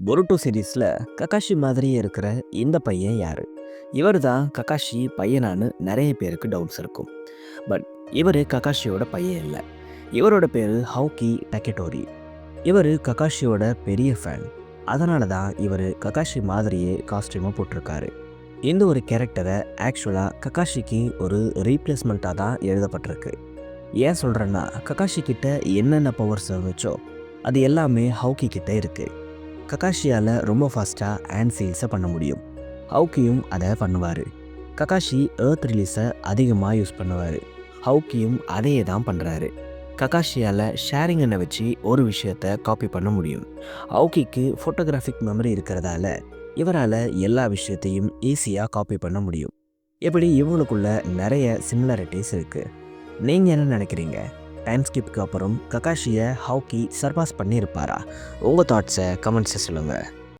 பொருட்டோ சீரிஸ்ல Kakashi மாதிரியே இருக்கிற இந்த பையன் யாரு? இவர் தான் ககாஷி பையனான்னு நிறைய பேருக்கு டவுட்ஸ் இருக்கும். பட் இவர் ககாஷியோட பையன் இல்லை. இவரோட பேர் ஹவுகி டக்கெட்டோரி. இவர் ககாஷியோட பெரிய ஃபேன். அதனால தான் இவர் ககாஷி மாதிரியே காஸ்டியூமை போட்டிருக்காரு. இந்த ஒரு கேரக்டரை ஆக்சுவலாக ககாஷிக்கு ஒரு ரீப்ளேஸ்மெண்ட்டாக தான் எழுதப்பட்டிருக்கு. ஏன் சொல்கிறேன்னா, ககாஷி கிட்ட என்னென்ன பவர்ஸ் இருந்துச்சோ அது எல்லாமே ஹவுகி கிட்ட இருக்குது. ககாஷியால் ரொம்ப ஃபாஸ்ட்டாக ஹேண்ட் சீல்ஸை பண்ண முடியும். ஹவுக்கியும் அதை பண்ணுவார். ககாஷி எர்த் ரிலீஸை அதிகமாக யூஸ் பண்ணுவார். ஹவுக்கியும் அதையே தான் பண்ணுறாரு. ககாஷியால் ஷேரிங்கனை வச்சு ஒரு விஷயத்தை காப்பி பண்ண முடியும். ஹவுக்கிக்கு ஃபோட்டோகிராஃபிக் மெமரி இருக்கிறதால இவரால் எல்லா விஷயத்தையும் ஈஸியாக காப்பி பண்ண முடியும். இப்படி இவங்களுக்குள்ள நிறைய சிமிலாரிட்டிஸ் இருக்குது. நீங்கள் என்ன நினைக்கிறீங்க? டைம் ஸ்கிப்புக்கு அப்புறம் ககாஷியை ஹவுக்கி சர்பாஸ் பண்ணியிருப்பாரா? உங்கள் தாட்ஸை கமெண்ட்ஸை சொல்லுங்கள்.